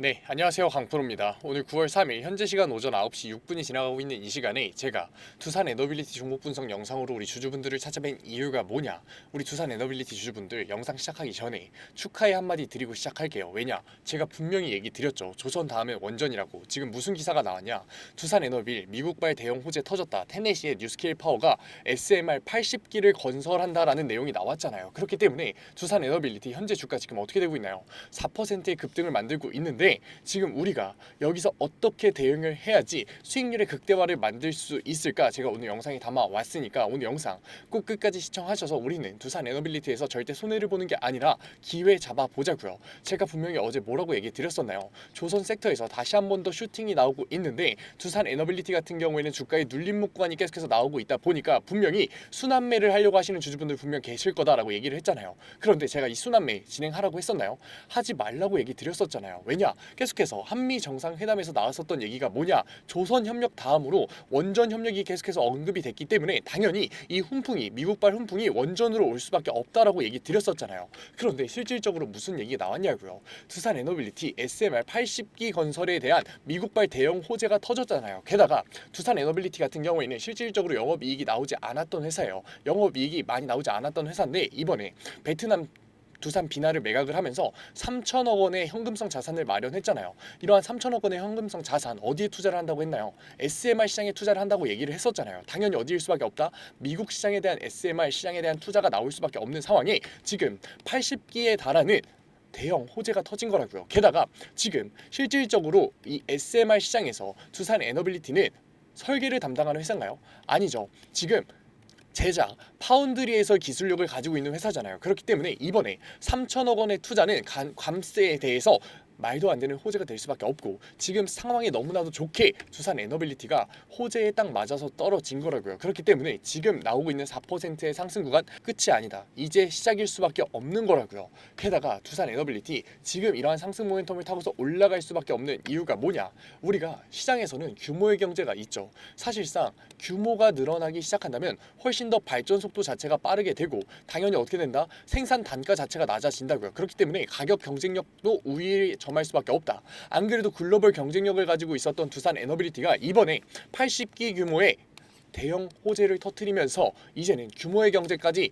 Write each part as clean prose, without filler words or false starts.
네, 안녕하세요. 강프로입니다. 오늘 9월 3일 현재 시간 오전 9시 6분이 지나가고 있는 이 시간에 제가 두산 에너빌리티 종목 분석 영상으로 우리 주주분들을 찾아뵌 이유가 뭐냐, 우리 두산 에너빌리티 주주분들 영상 시작하기 전에 축하의 한마디 드리고 시작할게요. 왜냐, 제가 분명히 얘기 드렸죠. 조선 다음에 원전이라고. 지금 무슨 기사가 나왔냐, 두산 에너빌 미국발 대형 호재 터졌다, 테네시의 뉴스케일 파워가 SMR 80기를 건설한다라는 내용이 나왔잖아요. 그렇기 때문에 두산 에너빌리티 현재 주가 지금 어떻게 되고 있나요? 4%의 급등을 만들고 있는데 지금 우리가 여기서 어떻게 대응을 해야지 수익률의 극대화를 만들 수 있을까, 제가 오늘 영상에 담아왔으니까 오늘 영상 꼭 끝까지 시청하셔서 우리는 두산 에너빌리티에서 절대 손해를 보는 게 아니라 기회 잡아보자고요. 제가 분명히 어제 뭐라고 얘기 드렸었나요? 조선 섹터에서 다시 한 번 더 슈팅이 나오고 있는데 두산 에너빌리티 같은 경우에는 주가의 눌림목 구간이 계속해서 나오고 있다 보니까 분명히 순환매를 하려고 하시는 주주분들 분명 계실 거다라고 얘기를 했잖아요. 그런데 제가 이 순환매 진행하라고 했었나요? 하지 말라고 얘기 드렸었잖아요. 왜냐, 계속해서 한미 정상회담에서 나왔었던 얘기가 뭐냐, 조선 협력 다음으로 원전 협력이 계속해서 언급이 됐기 때문에 당연히 이 훈풍이, 미국발 훈풍이 원전으로 올 수밖에 없다라고 얘기 드렸었잖아요. 그런데 실질적으로 무슨 얘기가 나왔냐고요. 두산 에너빌리티 SMR 80기 건설에 대한 미국발 대형 호재가 터졌잖아요. 게다가 두산 에너빌리티 같은 경우에는 실질적으로 영업이익이 나오지 않았던 회사예요. 영업이익이 많이 나오지 않았던 회사인데 이번에 베트남 두산 비나를 매각을 하면서 3천억 원의 현금성 자산을 마련했잖아요. 이러한 3천억 원의 현금성 자산 어디에 투자를 한다고 했나요? SMR 시장에 투자를 한다고 얘기를 했었잖아요. 당연히 어디일 수밖에 없다. 미국 시장에 대한 SMR 시장에 대한 투자가 나올 수밖에 없는 상황에 지금 80기에 달하는 대형 호재가 터진 거라고요. 게다가 지금 실질적으로 이 SMR 시장에서 두산 에너빌리티는 설계를 담당하는 회사인가요? 아니죠. 지금 제작, 파운드리에서 기술력을 가지고 있는 회사잖아요. 그렇기 때문에 이번에 3천억 원의 투자는 감세에 대해서 말도 안 되는 호재가 될 수밖에 없고, 지금 상황이 너무나도 좋게 두산 에너빌리티가 호재에 딱 맞아서 떨어진 거라고요. 그렇기 때문에 지금 나오고 있는 4%의 상승 구간 끝이 아니다, 이제 시작일 수밖에 없는 거라고요. 게다가 두산 에너빌리티 지금 이러한 상승 모멘텀을 타고서 올라갈 수밖에 없는 이유가 뭐냐, 우리가 시장에서는 규모의 경제가 있죠. 사실상 규모가 늘어나기 시작한다면 훨씬 더 발전 속도 자체가 빠르게 되고 당연히 어떻게 된다, 생산 단가 자체가 낮아진다고요. 그렇기 때문에 가격 경쟁력도 우위에 점할 수밖에 없다. 안 그래도 글로벌 경쟁력을 가지고 있었던 두산 에너빌리티가 이번에 80기 규모의 대형 호재를 터뜨리면서 이제는 규모의 경제까지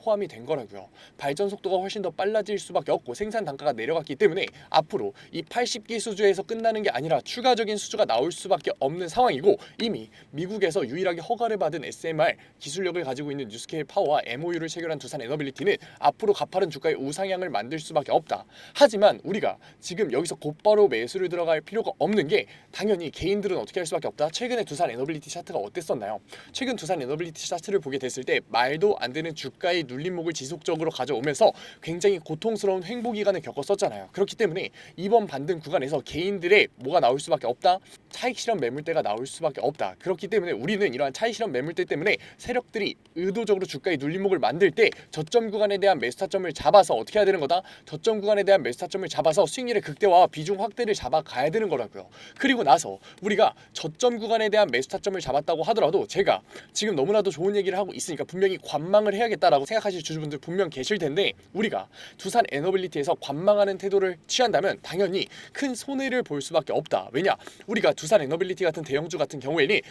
포함이 된 거라고요. 발전 속도가 훨씬 더 빨라질 수밖에 없고 생산 단가가 내려갔기 때문에 앞으로 이 80기 수주에서 끝나는 게 아니라 추가적인 수주가 나올 수밖에 없는 상황이고, 이미 미국에서 유일하게 허가를 받은 SMR 기술력을 가지고 있는 뉴스케일 파워와 MOU를 체결한 두산 에너빌리티는 앞으로 가파른 주가의 우상향을 만들 수밖에 없다. 하지만 우리가 지금 여기서 곧바로 매수를 들어갈 필요가 없는 게, 당연히 개인들은 어떻게 할 수밖에 없다. 최근에 두산 에너빌리티 차트가 어땠었나요? 최근 두산 에너빌리티 차트를 보게 됐을 때 말도 안 되는 주가의 눌림목을 지속적으로 가져오면서 굉장히 고통스러운 횡보 기간을 겪었었잖아요. 그렇기 때문에 이번 반등 구간에서 개인들의 뭐가 나올 수밖에 없다, 차익 실현 매물대가 나올 수밖에 없다. 그렇기 때문에 우리는 이러한 차익 실현 매물대 때문에 세력들이 의도적으로 주가의 눌림목을 만들 때 저점 구간에 대한 매수 타점을 잡아서 어떻게 해야 되는 거다, 저점 구간에 대한 매수 타점을 잡아서 수익률의 극대화와 비중 확대를 잡아가야 되는 거라고요. 그리고 나서 우리가 저점 구간에 대한 매수 타점을 잡았다고 하더라도 제가 지금 너무나도 좋은 얘기를 하고 있으니까 분명히 관망을 해야겠다라고 생각하실 주주분들 분명 계실 텐데, 우리가 두산 에너빌리티에서 관망하는 태도를 취한다면 당연히 큰 손해를 볼 수밖에 없다. 왜냐, 우리가 두산 에너빌리티 같은 대형주 같은 경우에는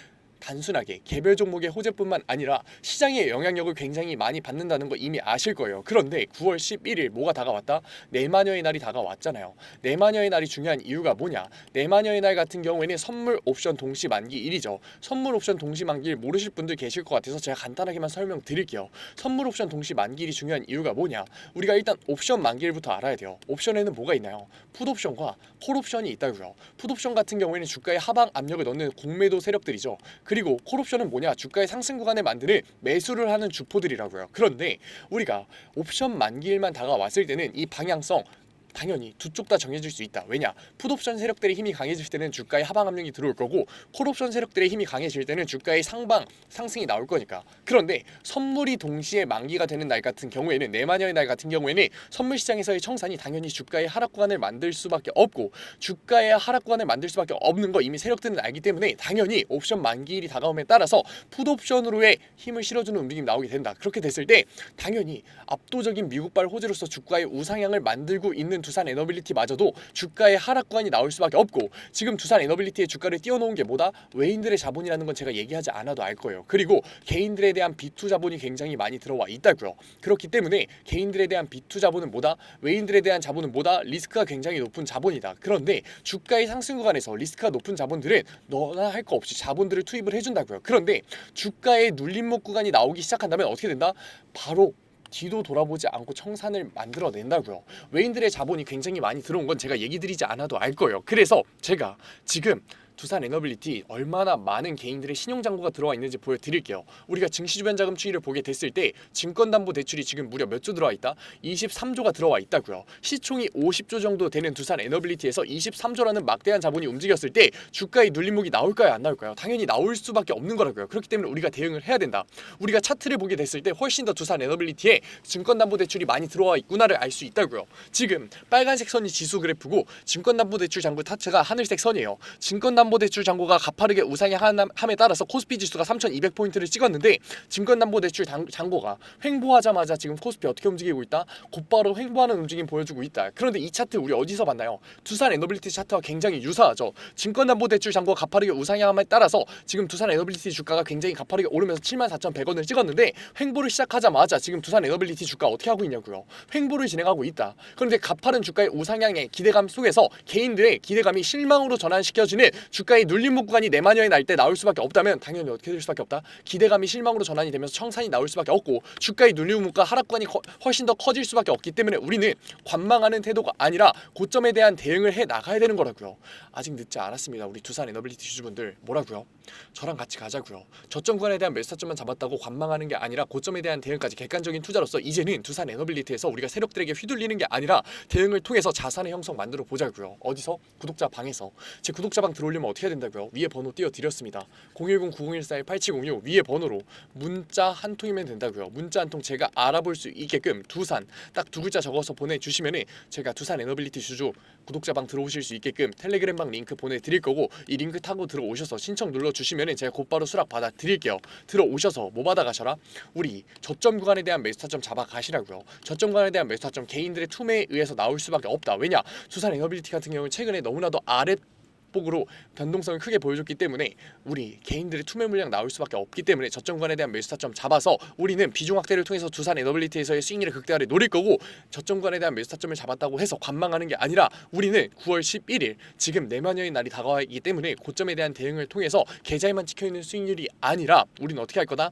단순하게 개별 종목의 호재뿐만 아니라 시장의 영향력을 굉장히 많이 받는다는 거 이미 아실 거예요. 그런데 9월 11일 뭐가 다가왔다? 내마녀의 날이 다가왔잖아요. 내마녀의 날이 중요한 이유가 뭐냐, 내마녀의 날 같은 경우에는 선물 옵션 동시 만기 일이죠. 선물 옵션 동시 만기를 모르실 분들 계실 것 같아서 제가 간단하게만 설명드릴게요. 선물 옵션 동시 만기일이 중요한 이유가 뭐냐, 우리가 일단 옵션 만기일부터 알아야 돼요. 옵션에는 뭐가 있나요? 풋옵션과 콜옵션이 있다고요. 풋옵션 같은 경우에는 주가의 하방 압력을 넣는 공매도 세력들이죠. 그리고 콜옵션은 뭐냐, 주가의 상승 구간에 만드는 매수를 하는 주포들이라고요. 그런데 우리가 옵션 만기일만 다가왔을 때는 이 방향성 당연히 두 쪽 다 정해질 수 있다. 왜냐, 풋옵션 세력들의 힘이 강해질 때는 주가의 하방 압력이 들어올 거고, 콜옵션 세력들의 힘이 강해질 때는 주가의 상방 상승이 나올 거니까. 그런데 선물이 동시에 만기가 되는 날 같은 경우에는, 내마녀의 날 같은 경우에는 선물 시장에서의 청산이 당연히 주가의 하락 구간을 만들 수밖에 없고, 주가의 하락 구간을 만들 수밖에 없는 거 이미 세력들은 알기 때문에 당연히 옵션 만기일이 다가옴에 따라서 풋옵션으로의 힘을 실어주는 움직임이 나오게 된다. 그렇게 됐을 때 당연히 압도적인 미국발 호재로서 주가의 우상향을 만들고 있는 두산 에너빌리티마저도 주가의 하락 구간이 나올 수밖에 없고, 지금 두산 에너빌리티의 주가를 띄워놓은 게 뭐다? 외인들의 자본이라는 건 제가 얘기하지 않아도 알 거예요. 그리고 개인들에 대한 B2 자본이 굉장히 많이 들어와 있다고요. 그렇기 때문에 개인들에 대한 B2 자본은 뭐다? 외인들에 대한 자본은 뭐다? 리스크가 굉장히 높은 자본이다. 그런데 주가의 상승 구간에서 리스크가 높은 자본들은 너나 할 거 없이 자본들을 투입을 해준다고요. 그런데 주가의 눌림목 구간이 나오기 시작한다면 어떻게 된다? 바로 뒤도 돌아보지 않고 청산을 만들어낸다고요. 외인들의 자본이 굉장히 많이 들어온 건 제가 얘기 드리지 않아도 알 거예요. 그래서 제가 지금 두산 에너빌리티 얼마나 많은 개인들의 신용잔고가 들어와 있는지 보여드릴게요. 우리가 증시주변자금 추이를 보게 됐을 때 증권담보대출이 지금 무려 몇 조 들어와 있다? 23조가 들어와 있다고요. 시총이 50조 정도 되는 두산 에너빌리티에서 23조라는 막대한 자본이 움직였을 때 주가의 눌림목이 나올까요? 안 나올까요? 당연히 나올 수밖에 없는 거라고요. 그렇기 때문에 우리가 대응을 해야 된다. 우리가 차트를 보게 됐을 때 훨씬 더 두산 에너빌리티에 증권담보대출이 많이 들어와 있구나를 알 수 있다고요. 지금 빨간색 선이 지수 그래프고 증권담보대출 잔고 타체가 하늘색 선이에요. 증권담보대출 잔고가 가파르게 우상향함에 따라서 코스피 지수가 3,200포인트를 찍었는데, 증권담보대출 잔고가 횡보하자마자 지금 코스피 어떻게 움직이고 있다? 곧바로 횡보하는 움직임 보여주고 있다. 그런데 이 차트 우리 어디서 봤나요? 두산 에너빌리티 차트와 굉장히 유사하죠. 증권담보대출 잔고가 가파르게 우상향함에 따라서 지금 두산 에너빌리티 주가가 굉장히 가파르게 오르면서 74,100원을 찍었는데, 횡보를 시작하자마자 지금 두산 에너빌리티 주가 어떻게 하고 있냐고요? 횡보를 진행하고 있다. 그런데 가파른 주가의 우상향의 기대감 속에서 개인들의 기대감이 실망으로 전환시켜지는 주가의 눌림목 구간이 내마녀에 날 때 나올 수밖에 없다면 당연히 어떻게 될 수밖에 없다? 기대감이 실망으로 전환이 되면서 청산이 나올 수밖에 없고, 주가의 눌림목과 하락 구간이 훨씬 더 커질 수밖에 없기 때문에 우리는 관망하는 태도가 아니라 고점에 대한 대응을 해 나가야 되는 거라고요. 아직 늦지 않았습니다. 우리 두산 에너빌리티 주주분들, 뭐라고요? 저랑 같이 가자고요. 저점 구간에 대한 매수 타점만 잡았다고 관망하는 게 아니라 고점에 대한 대응까지 객관적인 투자로서 이제는 두산 에너빌리티에서 우리가 세력들에게 휘둘리는 게 아니라 대응을 통해서 자산의 형성 만들어 보자고요. 어디서? 구독자 방에서. 제 구독자 방 들어오려면 어떻게 해야 된다고요? 위에 번호 띄워드렸습니다. 010-9014-8706 위에 번호로 문자 한 통이면 된다고요. 문자 한 통 제가 알아볼 수 있게끔 두산 딱 두 글자 적어서 보내주시면은 제가 두산 에너빌리티 주주 구독자 방 들어오실 수 있게끔 텔레그램 방 링크 보내드릴 거고, 이 링크 타고 들어오셔서 신청 눌러주시면은 제가 곧바로 수락 받아 드릴게요. 들어오셔서 뭐 받아 가셔라? 우리 저점 구간에 대한 매수 타점 잡아 가시라고요. 저점 구간에 대한 매수 타점 개인들의 투매에 의해서 나올 수밖에 없다. 왜냐? 두산 에너빌리티 같은 경우는 최근에 너무나도 아랫복으로 변동성을 크게 보여줬기 때문에 우리 개인들의 투매 물량 나올 수밖에 없기 때문에 저점 구간에 대한 매수 타점 잡아서 우리는 비중 확대를 통해서 두산 에너빌리티에서의 수익률의 극대화를 노릴 거고, 저점 구간에 대한 매수 타점을 잡았다고 해서 관망하는 게 아니라 우리는 9월 11일 지금 내마녀의 날이 다가와 있기 때문에 고점에 대한 대응을 통해서 계좌에만 찍혀있는 수익률이 아니라 우리는 어떻게 할 거다?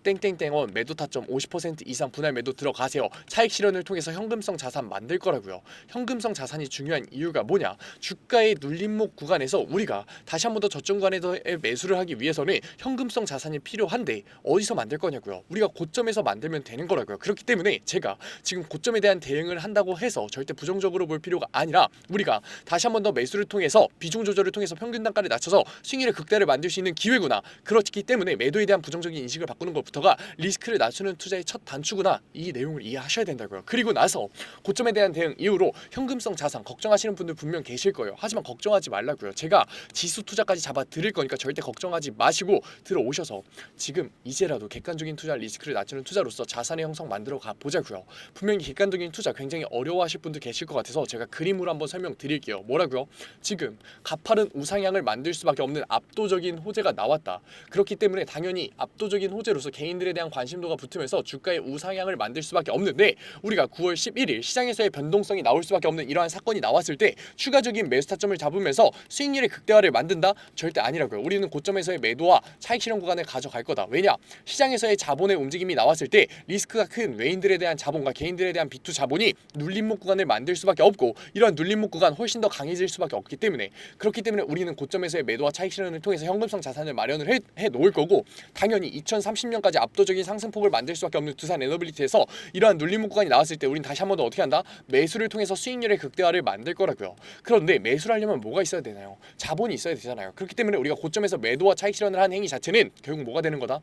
땡땡땡원 매도 타점 50% 이상 분할 매도 들어가세요. 차익 실현을 통해서 현금성 자산 만들 거라고요. 현금성 자산이 중요한 이유가 뭐냐? 주가의 눌림목 구간에서 우리가 다시 한 번 더 저점 구간에서의 매수를 하기 위해서는 현금성 자산이 필요한데 어디서 만들 거냐고요. 우리가 고점에서 만들면 되는 거라고요. 그렇기 때문에 제가 지금 고점에 대한 대응을 한다고 해서 절대 부정적으로 볼 필요가 아니라 우리가 다시 한 번 더 매수를 통해서 비중 조절을 통해서 평균 단가를 낮춰서 수익률의 극대를 만들 수 있는 기회구나. 그렇기 때문에 매도에 대한 부정적인 인식을 바꾸는 것부터 가 리스크를 낮추는 투자의 첫 단추구나. 이 내용을 이해하셔야 된다고요. 그리고 나서 고점에 대한 대응 이후로 현금성 자산 걱정하시는 분들 분명 계실 거예요. 하지만 걱정하지 말라고요. 제가 지수 투자까지 잡아 드릴 거니까 절대 걱정하지 마시고 들어오셔서 지금 이제라도 객관적인 투자 리스크를 낮추는 투자로서 자산의 형성 만들어 가 보자고요. 분명히 객관적인 투자 굉장히 어려워하실 분들 계실 것 같아서 제가 그림으로 한번 설명드릴게요. 뭐라고요? 지금 가파른 우상향을 만들 수밖에 없는 압도적인 호재가 나왔다. 그렇기 때문에 당연히 압도적인 호재로서 개인들에 대한 관심도가 붙으면서 주가의 우상향을 만들 수밖에 없는데, 우리가 9월 11일 시장에서의 변동성이 나올 수밖에 없는 이러한 사건이 나왔을 때 추가적인 매수 타점을 잡으면서 수익률의 극대화를 만든다? 절대 아니라고요. 우리는 고점에서의 매도와 차익 실현 구간을 가져갈 거다. 왜냐? 시장에서의 자본의 움직임이 나왔을 때 리스크가 큰 외인들에 대한 자본과 개인들에 대한 B2 자본이 눌림목 구간을 만들 수밖에 없고, 이러한 눌림목 구간 훨씬 더 강해질 수밖에 없기 때문에, 그렇기 때문에 우리는 고점에서의 매도와 차익 실현을 통해서 현금성 자산을 마련을 해 놓을 거고, 당연히 2030년까지 압도적인 상승폭을 만들 수밖에 없는 두산 에너빌리티에서 이러한 눌림목 구간이 나왔을 때 우린 다시 한 번 더 어떻게 한다? 매수를 통해서 수익률의 극대화를 만들 거라고요. 그런데 매수를 하려면 뭐가 있어야 되나요? 자본이 있어야 되잖아요. 그렇기 때문에 우리가 고점에서 매도와 차익 실현을 한 행위 자체는 결국 뭐가 되는 거다?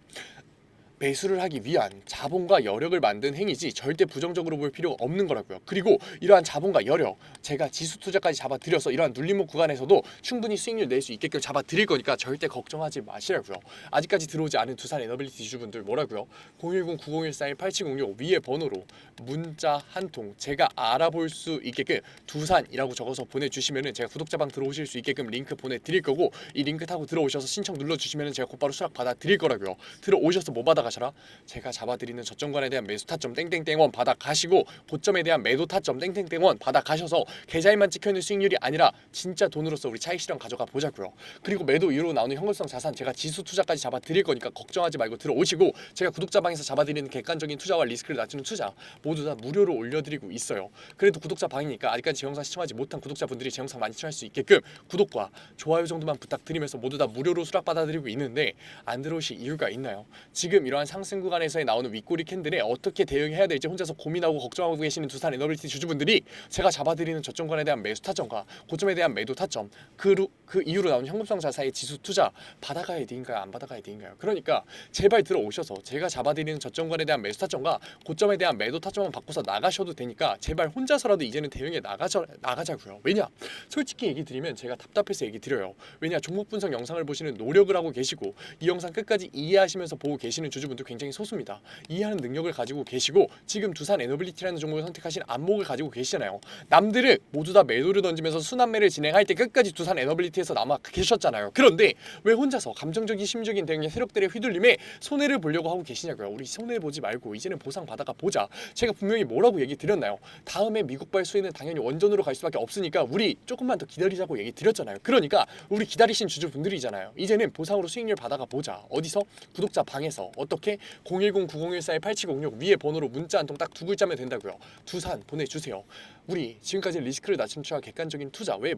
매수를 하기 위한 자본과 여력을 만든 행위지 절대 부정적으로 볼 필요가 없는 거라고요. 그리고 이러한 자본과 여력, 제가 지수 투자까지 잡아드려서 이러한 눌림목 구간에서도 충분히 수익률 낼 수 있게끔 잡아드릴 거니까 절대 걱정하지 마시라고요. 아직까지 들어오지 않은 두산 에너빌리티 주주분들 뭐라고요? 010-9014-8706 위에 번호로 문자 한 통 제가 알아볼 수 있게끔 두산이라고 적어서 보내주시면은 제가 구독자방 들어오실 수 있게끔 링크 보내드릴 거고, 이 링크 타고 들어오셔서 신청 눌러주시면은 제가 곧바로 수락 받아드릴 거라고요. 들어오셔서 뭐 받아가셔라? 제가 잡아드리는 저점권에 대한 매수 타점 땡땡땡원 받아가시고, 고점에 대한 매도 타점 땡땡땡원 받아가셔서 계좌에만 찍혀있는 수익률이 아니라 진짜 돈으로서 우리 차익 실현 가져가 보자고요. 그리고 매도 이후로 나오는 현금성 자산 제가 지수 투자까지 잡아드릴 거니까 걱정하지 말고 들어오시고, 제가 구독자방에서 잡아드리는 객관적인 투자와 리스크를 낮추는 투자 모두 다 무료로 올려드리고 있어요. 그래도 구독자 방이니까 아직까지 제 영상 시청하지 못한 구독자분들이 제 영상 많이 시청할 수 있게끔 구독과 좋아요 정도만 부탁드리면서 모두 다 무료로 수락 받아드리고 있는데, 안 들어오실 이유가 있나요? 지금 이러한 상승 구간에서 나오는 윗꼬리 캔들에 어떻게 대응해야 될지 혼자서 고민하고 걱정하고 계시는 두산 에너빌리티 주주분들이 제가 잡아드리는 저점권에 대한 매수 타점과 고점에 대한 매도 타점, 그 이후로 나오는 현금성 자산의 지수 투자 받아가야 되인가요? 안 받아가야 되인가요? 그러니까 제발 들어오셔서 제가 잡아드리는 저점권에 대한 매수 타점과 고점에 대한 매도 타점만 바꿔서 나가셔도 되니까 제발 혼자서라도 이제는 대응에 나가자고요. 왜냐? 솔직히 얘기 드리면 제가 답답해서 얘기 드려요. 왜냐? 종목 분석 영상을 보시는 노력을 하고 계시고 이 영상 끝까지 이해하시면서 보고 계시는 주주분들 굉장히 소수입니다. 이해하는 능력을 가지고 계시고 지금 두산 에너빌리티라는 종목을 선택하신 안목을 가지고 계시잖아요. 남들은 모두 다 매도를 던지면서 순환매를 진행할 때 끝까지 두산 에너빌리티에서 남아 계셨잖아요. 그런데 왜 혼자서 감정적인 심적인 대응의 세력들의 휘둘림에 손해를 보려고 하고 계시냐고요. 우리 손해 보지 말고 이제는 보상 받아가 보자. 제가 분명히 뭐라고 얘기 드렸나요? 다음에 미국발 수혜는 당연히 원전으로 갈 수밖에 없으니까 우리 조금만 더 기다리자고 얘기 드렸잖아요. 그러니까 우리 기다리신 주주분들이잖아요. 이제는 보상으로 수익률 받아가 보자. 어디서? 구독자 방에서. 어떻게? 010-9014-8706 위에 번호로 문자 한 통 딱 두 글자면 된다고요. 두산 보내주세요. 우리 지금까지 리스크를 낮춘 투자 객관적인 투자 왜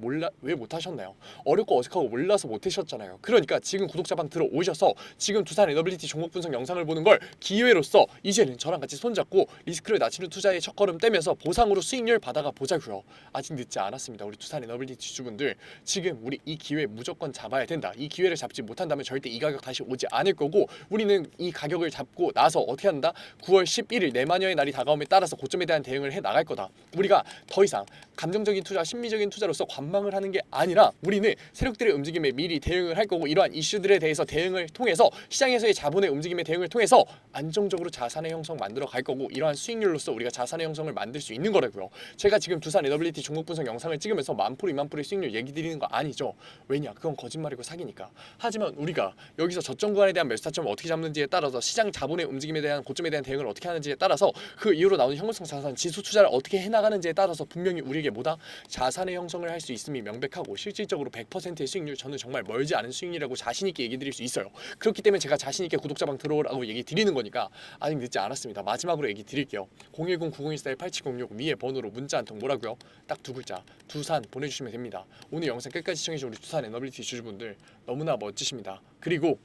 못하셨나요? 어렵고 어색하고 몰라서 못하셨잖아요. 그러니까 지금 구독자방 들어오셔서 지금 두산 에너빌리티 종목 분석 영상을 보는 걸 기회로서 이제는 저랑 같이 손잡고 리스크를 낮추는 투자의 첫걸음 떼면서 보상으로 수익률 받아가 보자고요. 아직 늦지 않았습니다. 우리 두산 에너빌리티 주주분들 지금 우리 이 기회 무조건 잡아야 된다. 이 기회를 잡지 못한다면 절대 이 가격 다시 오지 않을 거고, 우리는 이 가격을 잡고 나서 어떻게 한다? 9월 11일 내마녀의 날이 다가옴에 따라서 고점에 대한 대응을 해 나갈 거다. 우리가 더 이상 감정적인 투자, 심리적인 투자로서 관망을 하는 게 아니라 우리는 세력들의 움직임에 미리 대응을 할 거고, 이러한 이슈들에 대해서 대응을 통해서 시장에서의 자본의 움직임에 대응을 통해서 안정적으로 자산의 형성 만들어 갈 거고, 이러한 수익률로서 우리가 자산의 형성을 만들 수 있는 거라고요. 제가 지금 두산 에너빌리티 종목 분석 영상을 찍으면서 10%, 20%의 수익률 얘기 드리는 거 아니죠. 왜냐? 그건 거짓말이고 사기니까. 하지만 우리가 여기서 저점 구간에 대한 매수 타점을 어떻게 잡는지에 따라서 시장 자본의 움직임에 대한 고점에 대한 대응을 어떻게 하는지에 따라서 그 이후로 나오는 현금성 자산 지수 투자를 어떻게 해나가는지에 따라서 분명히 우리에게 뭐다? 자산의 형성을 할 수 있음이 명백하고, 실질적으로 100%의 수익률, 저는 정말 멀지 않은 수익률이라고 자신있게 얘기 드릴 수 있어요. 그렇기 때문에 제가 자신있게 구독자방 들어오라고 얘기 드리는 거니까 아직 늦지 않았습니다. 마지막으로 얘기 드릴게요. 010-9014-8706 위에 번호로 문자 한 통 뭐라고요? 딱 두 글자 두산 보내주시면 됩니다. 오늘 영상 끝까지 시청해주신 우리 두산 에너빌리티 주주분들 너무나 멋지십니다. 그리고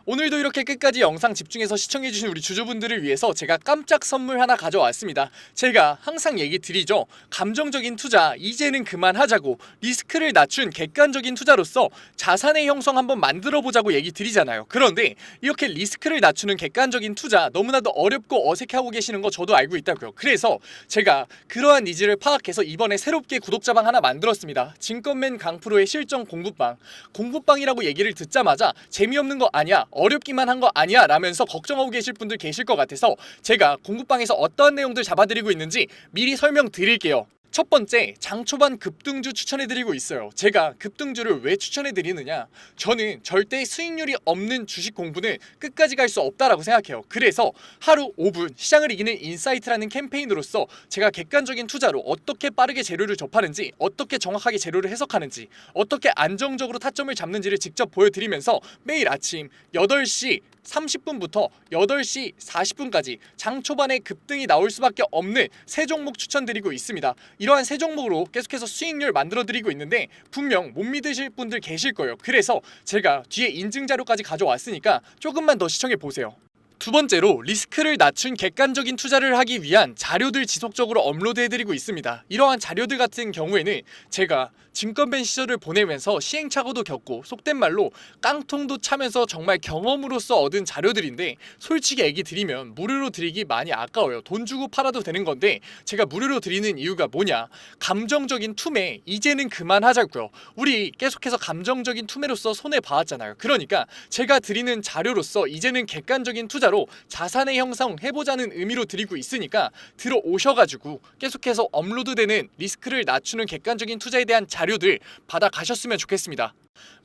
오늘도 이렇게 끝까지 영상 집중해서 시청해주신 우리 주주분들을 위해서 제가 깜짝 선물 하나 가져왔습니다. 제가 항상 얘기 드리죠. 감정적인 투자 이제는 그만하자고, 리스크를 낮춘 객관적인 투자로서 자산의 형성 한번 만들어 보자고 얘기 드리잖아요. 그런데 이렇게 리스크를 낮추는 객관적인 투자 너무나도 어렵고 어색해하고 계시는 거 저도 알고 있다고요. 그래서 제가 그러한 니즈를 파악해서 이번에 새롭게 구독자방 하나 만들었습니다. 증권맨 강프로의 실전 공부방. 공부방이라고 얘기를 듣자마자 재미없는 거 아니야, 어렵기만 한 거 아니야 라면서 걱정하고 계실 분들 계실 것 같아서 제가 공부방에서 어떠한 내용들 잡아드리고 있는지 미리 설명드릴게요. 첫 번째, 장초반 급등주 추천해드리고 있어요. 제가 급등주를 왜 추천해드리느냐, 저는 절대 수익률이 없는 주식 공부는 끝까지 갈 수 없다라고 생각해요. 그래서 하루 5분 시장을 이기는 인사이트라는 캠페인으로서 제가 객관적인 투자로 어떻게 빠르게 재료를 접하는지, 어떻게 정확하게 재료를 해석하는지, 어떻게 안정적으로 타점을 잡는지를 직접 보여드리면서 매일 아침 8시 30분부터 8시 40분까지 장 초반에 급등이 나올 수밖에 없는 세 종목 추천드리고 있습니다. 이러한 세 종목으로 계속해서 수익률 만들어드리고 있는데 분명 못 믿으실 분들 계실 거예요. 그래서 제가 뒤에 인증 자료까지 가져왔으니까 조금만 더 시청해보세요. 두 번째로, 리스크를 낮춘 객관적인 투자를 하기 위한 자료들 지속적으로 업로드해드리고 있습니다. 이러한 자료들 같은 경우에는 제가 증권벤 시절을 보내면서 시행착오도 겪고 속된 말로 깡통도 차면서 정말 경험으로서 얻은 자료들인데, 솔직히 얘기 드리면 무료로 드리기 많이 아까워요. 돈 주고 팔아도 되는 건데 제가 무료로 드리는 이유가 뭐냐, 감정적인 투매 이제는 그만하자고요. 우리 계속해서 감정적인 투매로서 손해봐왔잖아요. 그러니까 제가 드리는 자료로서 이제는 객관적인 투자로 자산의 형성 해보자는 의미로 드리고 있으니까 들어오셔가지고 계속해서 업로드되는 리스크를 낮추는 객관적인 투자에 대한 자료들 받아가셨으면 좋겠습니다.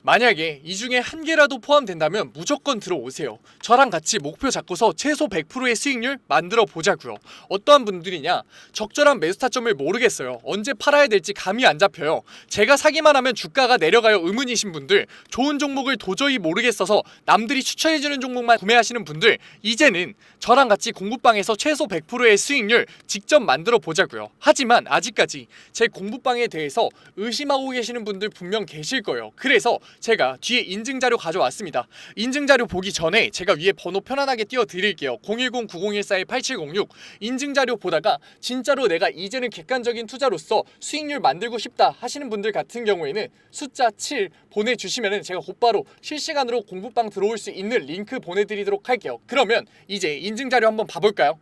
만약에 이 중에 한 개라도 포함된다면 무조건 들어오세요. 저랑 같이 목표 잡고서 최소 100%의 수익률 만들어 보자고요. 어떠한 분들이냐, 적절한 매수 타점을 모르겠어요. 언제 팔아야 될지 감이 안 잡혀요. 제가 사기만 하면 주가가 내려가요 의문이신 분들, 좋은 종목을 도저히 모르겠어서 남들이 추천해주는 종목만 구매하시는 분들, 이제는 저랑 같이 공부방에서 최소 100%의 수익률 직접 만들어 보자고요. 하지만 아직까지 제 공부방에 대해서 의심하고 계시는 분들 분명 계실 거예요. 그래서 제가 뒤에 인증자료 가져왔습니다. 인증자료 보기 전에 제가 위에 번호 편안하게 띄워드릴게요. 010-9014-8706. 인증자료 보다가 진짜로 내가 이제는 객관적인 투자로서 수익률 만들고 싶다 하시는 분들 같은 경우에는 숫자 7 보내주시면 제가 곧바로 실시간으로 공부방 들어올 수 있는 링크 보내드리도록 할게요. 그러면 이제 인증자료 한번 봐볼까요?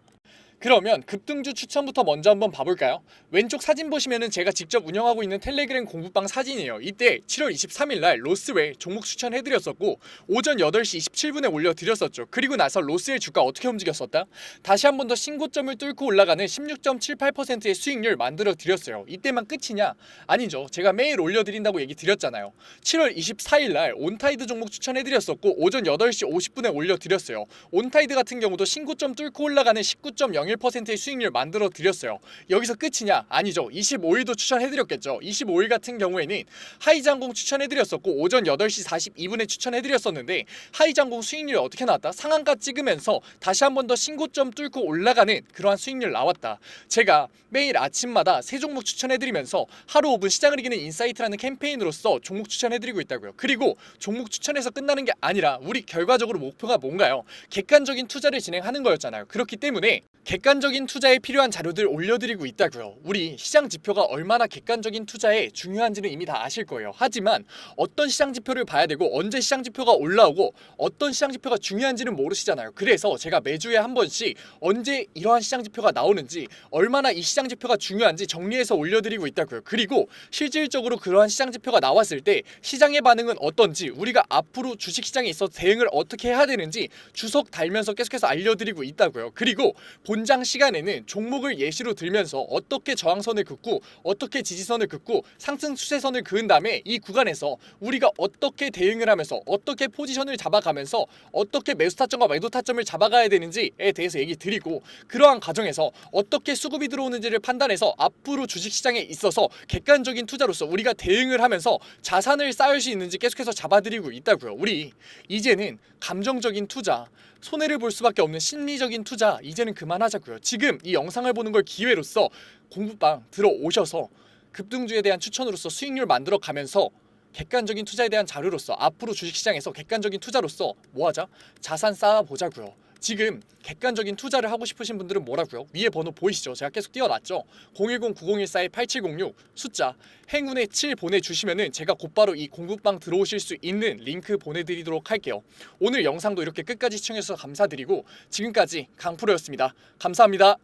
그러면 급등주 추천부터 먼저 한번 봐볼까요? 왼쪽 사진 보시면은 제가 직접 운영하고 있는 텔레그램 공부방 사진이에요. 이때 7월 23일날 로스웰 종목 추천해드렸었고 오전 8시 27분에 올려드렸었죠. 그리고 나서 로스웰 주가 어떻게 움직였었다? 다시 한 번 더 신고점을 뚫고 올라가는 16.78%의 수익률 만들어드렸어요. 이때만 끝이냐? 아니죠. 제가 매일 올려드린다고 얘기 드렸잖아요. 7월 24일날 온타이드 종목 추천해드렸었고 오전 8시 50분에 올려드렸어요. 온타이드 같은 경우도 신고점 뚫고 올라가는 19.01%의 수익률 만들어 드렸어요. 여기서 끝이냐? 아니죠. 25일도 추천해드렸겠죠. 25일 같은 경우에는 하이장공 추천해드렸었고 오전 8시 42분에 추천해드렸었는데 하이장공 수익률이 어떻게 나왔다? 상한가 찍으면서 다시 한 번 더 신고점 뚫고 올라가는 그러한 수익률 나왔다. 제가 매일 아침마다 세 종목 추천해드리면서 하루 5분 시장을 이기는 인사이트라는 캠페인으로서 종목 추천해드리고 있다고요. 그리고 종목 추천해서 끝나는 게 아니라 우리 결과적으로 목표가 뭔가요? 객관적인 투자를 진행하는 거였잖아요. 그렇기 때문에 객관적인 투자에 필요한 자료들 올려드리고 있다고요. 우리 시장 지표가 얼마나 객관적인 투자에 중요한지는 이미 다 아실 거예요. 하지만 어떤 시장 지표를 봐야 되고 언제 시장 지표가 올라오고 어떤 시장 지표가 중요한지는 모르시잖아요. 그래서 제가 매주에 한 번씩 언제 이러한 시장 지표가 나오는지, 얼마나 이 시장 지표가 중요한지 정리해서 올려드리고 있다고요. 그리고 실질적으로 그러한 시장 지표가 나왔을 때 시장의 반응은 어떤지, 우리가 앞으로 주식시장에 있어서 대응을 어떻게 해야 되는지 주석 달면서 계속해서 알려드리고 있다고요. 그리고 본장 시간에는 종목을 예시로 들면서 어떻게 저항선을 긋고 어떻게 지지선을 긋고 상승 추세선을 그은 다음에 이 구간에서 우리가 어떻게 대응을 하면서 어떻게 포지션을 잡아가면서 어떻게 매수 타점과 매도 타점을 잡아가야 되는지에 대해서 얘기 드리고, 그러한 과정에서 어떻게 수급이 들어오는지를 판단해서 앞으로 주식시장에 있어서 객관적인 투자로서 우리가 대응을 하면서 자산을 쌓을 수 있는지 계속해서 잡아드리고 있다고요. 우리 이제는 감정적인 투자, 손해를 볼 수밖에 없는 심리적인 투자 이제는 그만하자고요. 지금 이 영상을 보는 걸 기회로서 공부방 들어오셔서 급등주에 대한 추천으로서 수익률 만들어 가면서 객관적인 투자에 대한 자료로서 앞으로 주식시장에서 객관적인 투자로서 뭐하자? 자산 쌓아보자고요. 지금 객관적인 투자를 하고 싶으신 분들은 뭐라고요? 위에 번호 보이시죠? 제가 계속 띄워놨죠? 010-9014-8706 숫자 행운의 7 보내주시면은 제가 곧바로 이 공부방 들어오실 수 있는 링크 보내드리도록 할게요. 오늘 영상도 이렇게 끝까지 시청해주셔서 감사드리고 지금까지 강프로였습니다. 감사합니다.